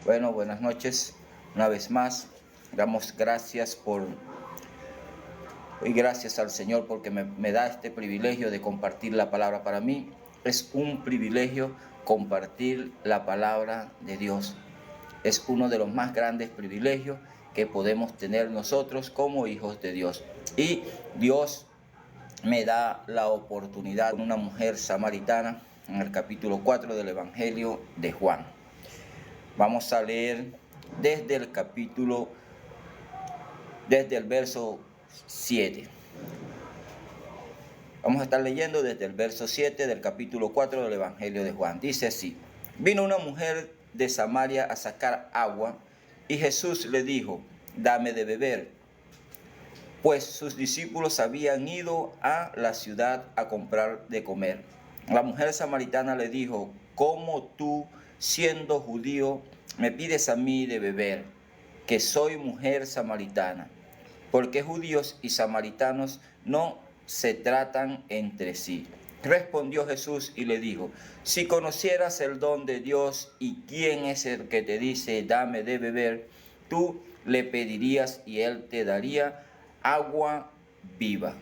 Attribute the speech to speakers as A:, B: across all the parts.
A: Bueno, buenas noches. Una vez más, damos gracias y gracias al Señor porque me da este privilegio de compartir la palabra. Para mí es un privilegio compartir la palabra de Dios. Es uno de los más grandes privilegios que podemos tener nosotros como hijos de Dios. Y Dios me da la oportunidad con una mujer samaritana en el capítulo 4 del Evangelio de Juan. Vamos a leer desde el verso 7. Vamos a estar leyendo desde el verso 7 del capítulo 4 del Evangelio de Juan. Dice así: vino una mujer de Samaria a sacar agua, y Jesús le dijo: dame de beber. Pues sus discípulos habían ido a la ciudad a comprar de comer. La mujer samaritana le dijo: ¿cómo tú, siendo judío, me pides a mí de beber, que soy mujer samaritana? Porque judíos y samaritanos no se tratan entre sí. Respondió Jesús y le dijo: si conocieras el don de Dios y quién es el que te dice dame de beber, tú le pedirías y él te daría agua viva.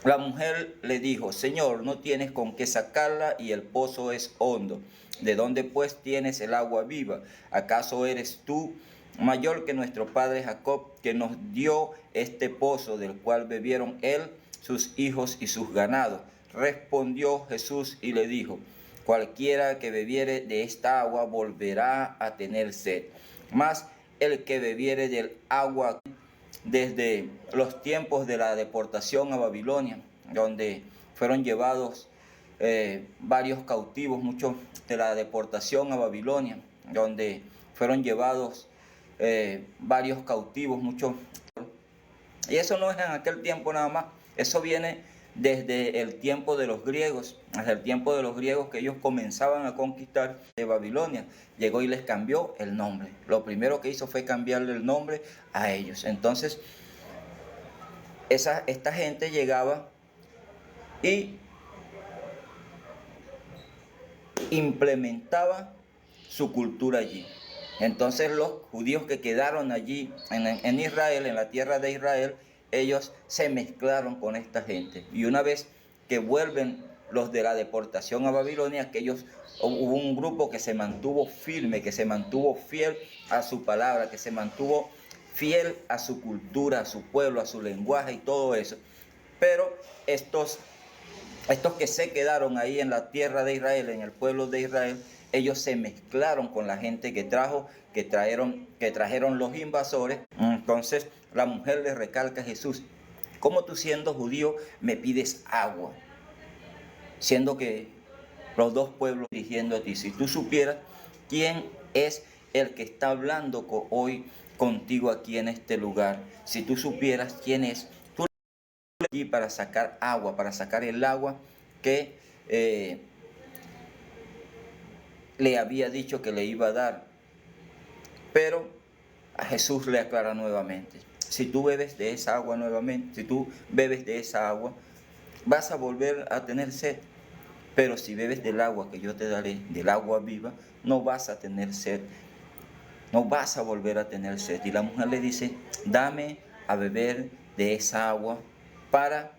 A: La mujer le dijo: Señor, no tienes con qué sacarla y el pozo es hondo. ¿De dónde pues tienes el agua viva? ¿Acaso eres tú mayor que nuestro padre Jacob, que nos dio este pozo del cual bebieron él, sus hijos y sus ganados? Respondió Jesús y le dijo: cualquiera que bebiere de esta agua volverá a tener sed. Mas el que bebiere del agua desde los tiempos de la deportación a Babilonia, donde fueron llevados varios cautivos, muchos de la deportación a Babilonia, donde fueron llevados varios cautivos, muchos. Y eso no es en aquel tiempo nada más, eso viene desde el tiempo de los griegos, desde el tiempo de los griegos que ellos comenzaban a conquistar de Babilonia. Llegó y les cambió el nombre. Lo primero que hizo fue cambiarle el nombre a ellos. Entonces, esta gente llegaba y implementaba su cultura allí. Entonces los judíos que quedaron allí en Israel, en la tierra de Israel, ellos se mezclaron con esta gente. Y una vez que vuelven los de la deportación a Babilonia, hubo un grupo que se mantuvo firme, que se mantuvo fiel a su palabra, que se mantuvo fiel a su cultura, a su pueblo, a su lenguaje y todo eso. Pero estos que se quedaron ahí en la tierra de Israel, en el pueblo de Israel, ellos se mezclaron con la gente que trajeron los invasores. Entonces la mujer le recalca a Jesús: ¿cómo tú, siendo judío, me pides agua? Siendo que los dos pueblos dirigiendo a ti. Si tú supieras quién es el que está hablando hoy contigo aquí en este lugar, si tú supieras quién es, tú aquí para sacar agua, para sacar el agua que le había dicho que le iba a dar. Pero a Jesús le aclara nuevamente: si tú bebes de esa agua nuevamente, si tú bebes de esa agua, vas a volver a tener sed. Pero si bebes del agua que yo te daré, del agua viva, no vas a tener sed, no vas a volver a tener sed. Y la mujer le dice: dame a beber de esa agua para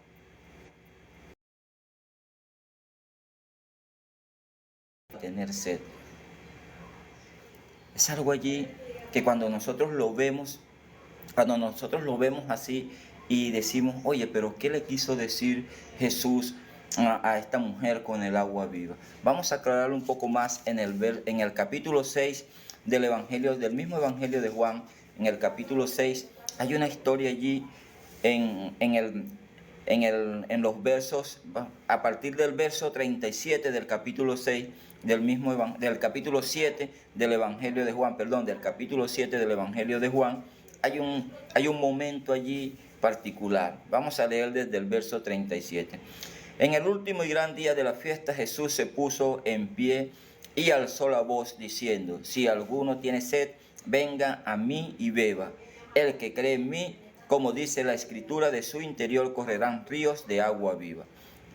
A: tener sed. Es algo allí que cuando nosotros lo vemos así y decimos: oye, pero ¿qué le quiso decir Jesús a esta mujer con el agua viva? Vamos a aclarar un poco más en el capítulo 6 del mismo Evangelio de Juan. En el capítulo 6 hay una historia allí en los versos, a partir del verso 37 del capítulo 6 del capítulo 7 del Evangelio de Juan, del capítulo 7 del Evangelio de Juan, hay un momento allí particular. Vamos a leer desde el verso 37. En el último y gran día de la fiesta, Jesús se puso en pie y alzó la voz diciendo: si alguno tiene sed, venga a mí y beba. El que cree en mí, como dice la Escritura, de su interior correrán ríos de agua viva.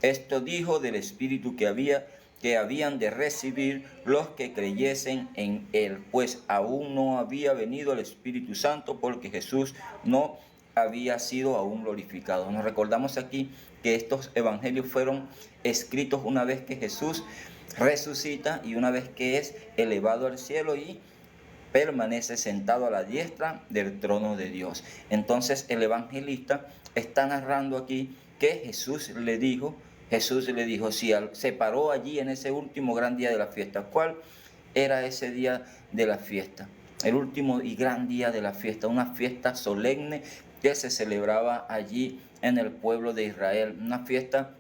A: Esto dijo del Espíritu que había que habían de recibir los que creyesen en él, pues aún no había venido el Espíritu Santo, porque Jesús no había sido aún glorificado. Nos recordamos aquí que estos evangelios fueron escritos una vez que Jesús resucita y una vez que es elevado al cielo y permanece sentado a la diestra del trono de Dios. Entonces el evangelista está narrando aquí que Jesús le dijo, si se paró allí en ese último gran día de la fiesta. ¿Cuál era ese día de la fiesta? El último y gran día de la fiesta, una fiesta solemne que se celebraba allí en el pueblo de Israel, una fiesta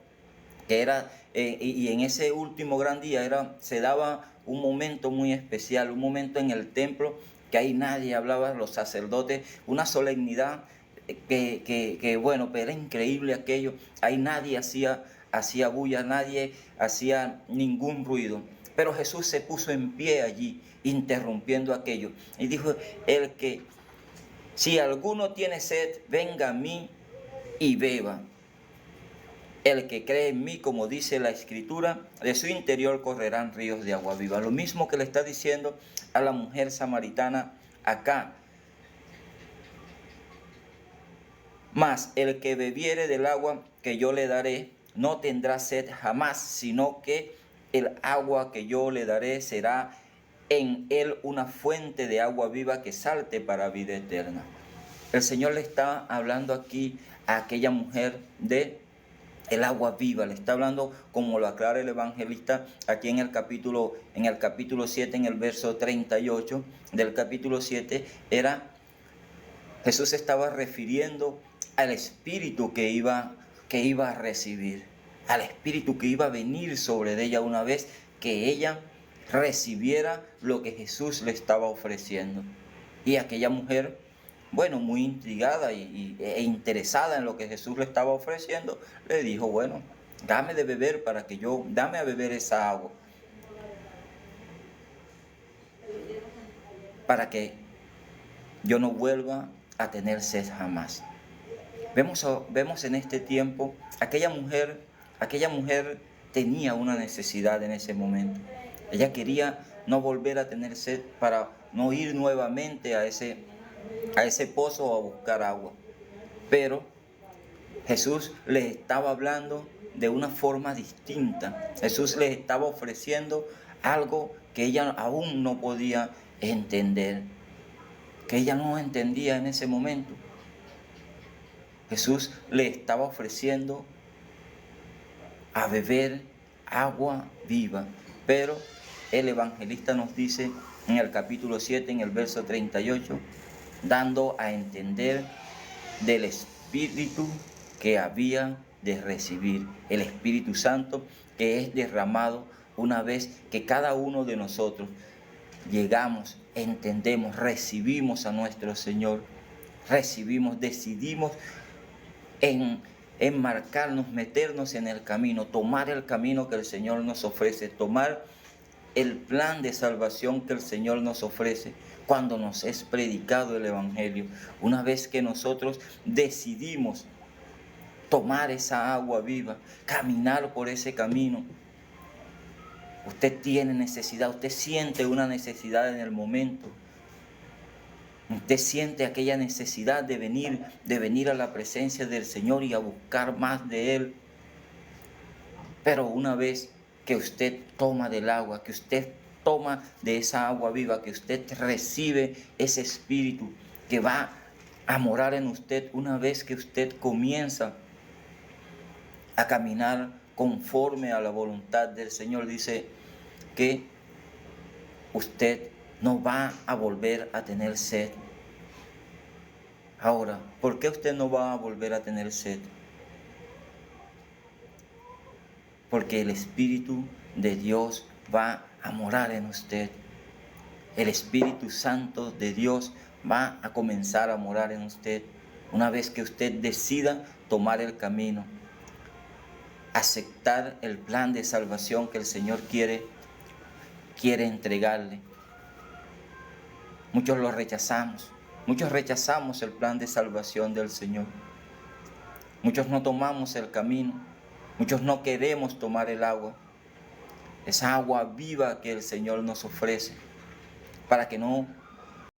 A: que era, y en ese último gran día se daba un momento muy especial, un momento en el templo que ahí nadie hablaba, los sacerdotes, una solemnidad bueno, pero era increíble aquello, ahí nadie hacía bulla, nadie hacía ningún ruido, pero Jesús se puso en pie allí, interrumpiendo aquello, y dijo, si alguno tiene sed, venga a mí y beba. El que cree en mí, como dice la Escritura, de su interior correrán ríos de agua viva. Lo mismo que le está diciendo a la mujer samaritana acá. Mas el que bebiere del agua que yo le daré, no tendrá sed jamás, sino que el agua que yo le daré será en él una fuente de agua viva que salte para vida eterna. El Señor le está hablando aquí a aquella mujer de el agua viva, le está hablando, como lo aclara el evangelista aquí en el capítulo 7, en el verso 38 del capítulo 7, Jesús estaba refiriendo al Espíritu que iba a recibir, al Espíritu que iba a venir sobre ella una vez que ella recibiera lo que Jesús le estaba ofreciendo. Y aquella mujer, bueno, muy intrigada e interesada en lo que Jesús le estaba ofreciendo, le dijo, bueno, dame de beber dame a beber esa agua, para que yo no vuelva a tener sed jamás. Vemos en este tiempo, aquella mujer tenía una necesidad en ese momento. Ella quería no volver a tener sed para no ir nuevamente a ese pozo a buscar agua. Pero Jesús les estaba hablando de una forma distinta. Jesús les estaba ofreciendo algo que ella aún no podía entender, que ella no entendía en ese momento. Jesús le estaba ofreciendo a beber agua viva, pero el evangelista nos dice en el capítulo 7, en el verso 38, dando a entender del Espíritu que había de recibir, el Espíritu Santo que es derramado una vez que cada uno de nosotros llegamos, entendemos, recibimos a nuestro Señor, decidimos enmarcarnos, meternos en el camino, tomar el camino que el Señor nos ofrece, tomar el plan de salvación que el Señor nos ofrece cuando nos es predicado el Evangelio. Una vez que nosotros decidimos tomar esa agua viva, caminar por ese camino, usted tiene necesidad, usted siente una necesidad en el momento. Usted siente aquella necesidad de venir a la presencia del Señor y a buscar más de Él. Pero una vez que usted toma del agua, que usted toma de esa agua viva, que usted recibe ese Espíritu que va a morar en usted, una vez que usted comienza a caminar conforme a la voluntad del Señor, dice que usted no va a volver a tener sed. Ahora, ¿por qué usted no va a volver a tener sed? Porque el Espíritu de Dios va a morar en usted. El Espíritu Santo de Dios va a comenzar a morar en usted una vez que usted decida tomar el camino, aceptar el plan de salvación que el Señor quiere entregarle. Muchos lo rechazamos. Muchos rechazamos el plan de salvación del Señor. Muchos no tomamos el camino. Muchos no queremos tomar el agua. esa agua viva que el Señor nos ofrece, para que no